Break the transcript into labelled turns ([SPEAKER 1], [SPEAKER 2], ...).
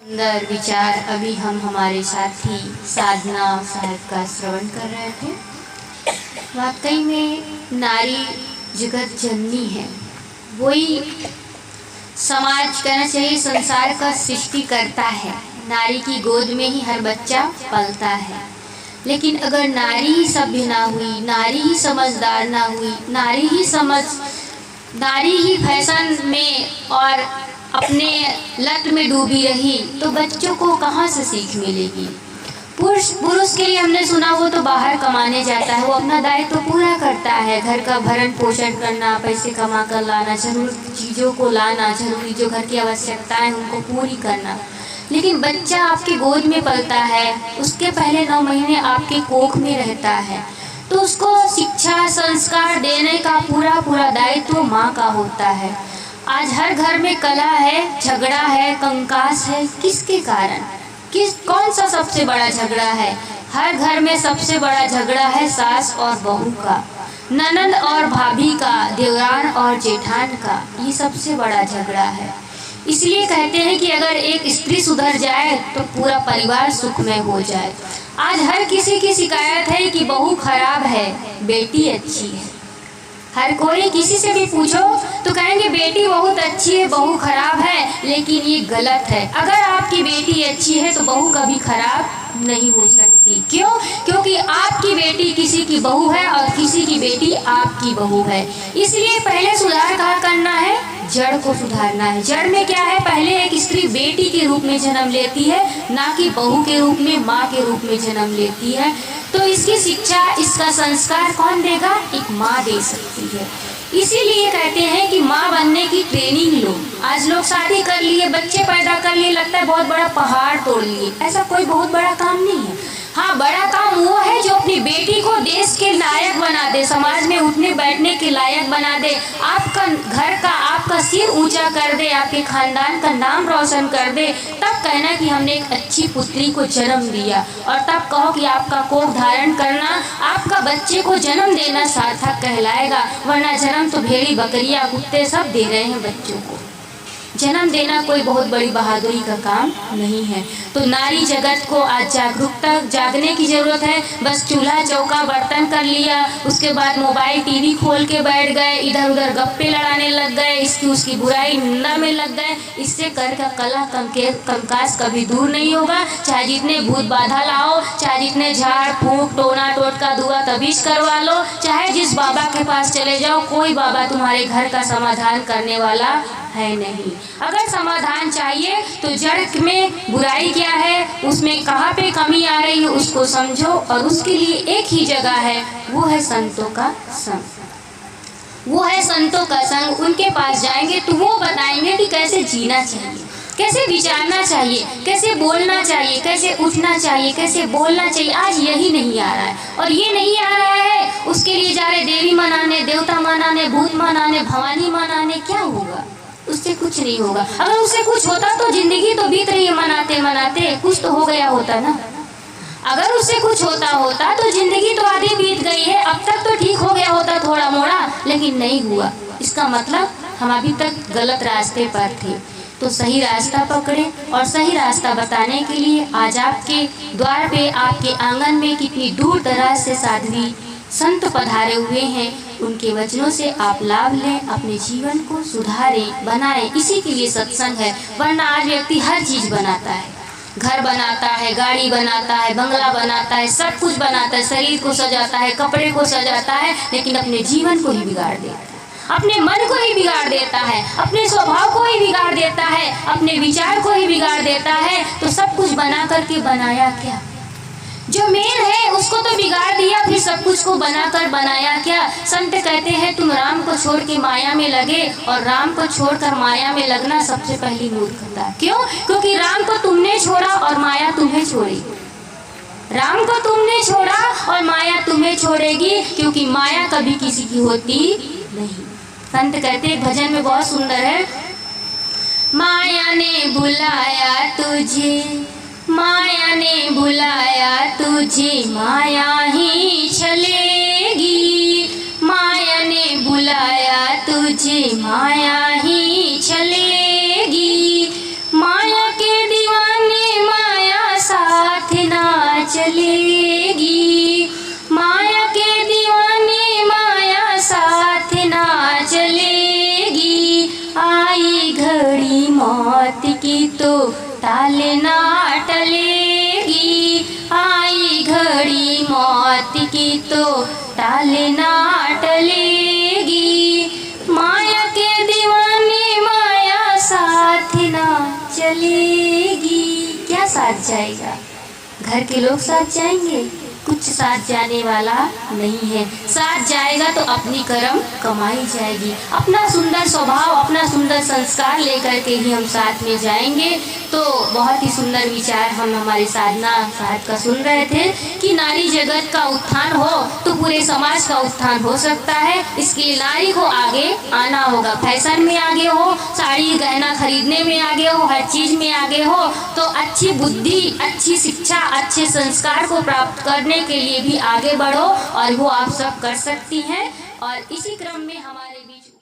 [SPEAKER 1] सुंदर विचार अभी हम हमारे साथी साधना साहब का श्रवण कर रहे थे। वाकई में नारी जगत जननी है, वही समाज कहना चाहिए संसार का सृष्टि करता है। नारी की गोद में ही हर बच्चा पलता है। लेकिन अगर नारी ही सभ्य ना हुई, नारी ही समझदार ना हुई, नारी ही फैशन में और अपने लत में डूबी रही, तो बच्चों को कहाँ से सीख मिलेगी। पुरुष के लिए हमने सुना वो तो बाहर कमाने जाता है, वो अपना दायित्व तो पूरा करता है, घर का भरण पोषण करना, पैसे कमा कर लाना, जरूरी चीज़ों को लाना, जरूरी जो घर की आवश्यकताएं उनको पूरी करना। लेकिन बच्चा आपके गोद में पलता है, उसके पहले 9 महीने आपके कोख में रहता है, तो उसको शिक्षा संस्कार देने का पूरा दायित्व माँ का होता है। आज हर घर में कलह है, झगड़ा है, कंकास है, किसके कारण? कौन सा सबसे बड़ा झगड़ा है? हर घर में सबसे बड़ा झगड़ा है सास और बहू का, ननद और भाभी का, देवरान और जेठान का। ये सबसे बड़ा झगड़ा है। इसलिए कहते हैं कि अगर एक स्त्री सुधर जाए तो पूरा परिवार सुखमय हो जाए। आज हर किसी की शिकायत है कि बहू खराब है, बेटी अच्छी है। हर कोई किसी से भी पूछो तो कहेंगे बेटी बहुत अच्छी है, बहू खराब है। लेकिन ये गलत है। अगर आपकी बेटी अच्छी है तो बहू कभी खराब नहीं हो सकती। क्यों? क्योंकि आपकी बेटी किसी की बहू है और किसी की बेटी आपकी बहू है। इसलिए पहले सुधार कहाँ करना है? जड़ को सुधारना है। जड़ में क्या है? पहले एक स्त्री बेटी के रूप में जन्म लेती है, ना कि बहू के रूप में, माँ के रूप में जन्म लेती है। तो इसकी शिक्षा, इसका संस्कार कौन देगा? एक माँ दे सकती है। इसीलिए कहते हैं कि माँ बनने की ट्रेनिंग लो। आज लोग शादी कर लिए, बच्चे पैदा कर लिए, लगता है बहुत बड़ा पहाड़ तोड़ लिए। ऐसा कोई बहुत बड़ा काम नहीं है। हाँ, बड़ा काम वो है जो अपनी बेटी को देश के लायक बना दे, समाज में उठने बैठने के लायक बना दे, आपका घर का, आपका सिर ऊंचा कर दे, आपके खानदान का नाम रोशन कर दे। तब कहना कि हमने एक अच्छी पुत्री को जन्म दिया, और तब कहो कि आपका कोख धारण करना, आपका बच्चे को जन्म देना सार्थक कहलाएगा। वरना जन्म तो भेड़ी बकरियां कुत्ते सब दे रहे हैं बच्चों को। जन्म देना कोई बहुत बड़ी बहादुरी का काम नहीं है। तो नारी जगत को आज जागरूकता जागने की ज़रूरत है। बस चूल्हा चौका बर्तन कर लिया, उसके बाद मोबाइल टीवी खोल के बैठ गए, इधर उधर गप्पे लड़ाने लग गए, इसकी उसकी बुराई निंदा में लग गए। इससे कर का कला कंकास कभी दूर नहीं होगा। चाहे जितने भूत बाधा लाओ, चाहे जितने झाड़ फूंक टोना टोटका दुआ तबीज करवा लो, चाहे जिस बाबा के पास चले जाओ, कोई बाबा तुम्हारे घर का समाधान करने वाला है नहीं। अगर समाधान चाहिए तो जड़ में बुराई क्या है, उसमें कहाँ पे कमी आ रही है, उसको समझो। और उसके लिए एक ही जगह है, वो है संतों का संग। वो है संतों का संग। उनके पास जाएंगे तो वो बताएंगे कि कैसे जीना चाहिए, कैसे विचारना चाहिए, कैसे बोलना चाहिए, कैसे उठना चाहिए, कैसे बोलना चाहिए। आज यही नहीं आ रहा है, और ये नहीं आ रहा है उसके लिए जा रहे देवी मनाने, देवता मनाने, भूत मनाने, भवानी मनाने। क्या होगा? उससे कुछ नहीं होगा। अगर उससे कुछ होता तो जिंदगी तो बीत रही है मनाते मनाते, कुछ तो हो गया होता ना। अगर उससे कुछ होता तो जिंदगी तो आधी बीत गई है, अब तक तो ठीक हो गया होता थोड़ा मोड़ा, लेकिन नहीं हुआ। इसका मतलब हम अभी तक गलत रास्ते पर थे। तो सही रास्ता पकड़े, और सही रास्ता बताने के लिए आज आपके द्वार पे, आपके आंगन में कितनी दूर दराज से साध्वी संत पधारे हुए हैं। उनके वचनों से आप लाभ लें, अपने जीवन को सुधारें, बनाएं। इसी के लिए सत्संग है। वरना आज व्यक्ति हर चीज़ बनाता है, घर बनाता है, गाड़ी बनाता है, बंगला बनाता है, सब कुछ बनाता है, शरीर को सजाता है, कपड़े को सजाता है, लेकिन अपने जीवन को ही बिगाड़ देता है, अपने मन को ही बिगाड़ देता है, अपने स्वभाव को ही बिगाड़ देता है, अपने विचार को ही बिगाड़ देता है। तो सब कुछ बना करके बनाया क्या? जो मेन है उसको तो बिगाड़ दिया, फिर सब कुछ को बनाकर बनाया क्या? संत कहते हैं तुम राम को छोड़ के माया में लगे, और राम को छोड़कर माया में लगना सबसे पहली मूर्खता। क्यों? क्योंकि राम को तुमने छोड़ा और माया तुम्हें छोड़ेगी। राम को तुमने छोड़ा और माया तुम्हें छोड़ेगी, क्योंकि माया कभी किसी की होती नहीं। संत कहते हैं, भजन में बहुत सुंदर है, माया ने बुलाया तुझे, माया ने बुलाया तुझे, माया ही चलेगी। माया ने बुलाया तुझे, माया ही चलेगी। माया के दीवाने की तो टाल ना टलेगी, आई घड़ी मौत की तो टाल ना टलेगी। माया के दीवाने माया साथ ना चलेगी। क्या साथ जाएगा? घर के लोग साथ जाएंगे? कुछ साथ जाने वाला नहीं है। साथ जाएगा तो अपनी कर्म कमाई जाएगी। अपना सुंदर स्वभाव, अपना सुंदर संस्कार लेकर के ही हम साथ में जाएंगे। तो बहुत ही सुंदर विचार हम हमारे साधना साहब का सुन रहे थे कि नारी जगत का उत्थान हो तो पूरे समाज का उत्थान हो सकता है। इसके लिए नारी को आगे आना होगा। फैशन में आगे हो, साड़ी गहना खरीदने में आगे हो, हर चीज़ में आगे हो। तो अच्छी बुद्धि, अच्छी शिक्षा, अच्छे संस्कार को प्राप्त करने के लिए भी आगे बढ़ो और वो आप सब कर सकती हैं। और इसी क्रम में हमारे बीच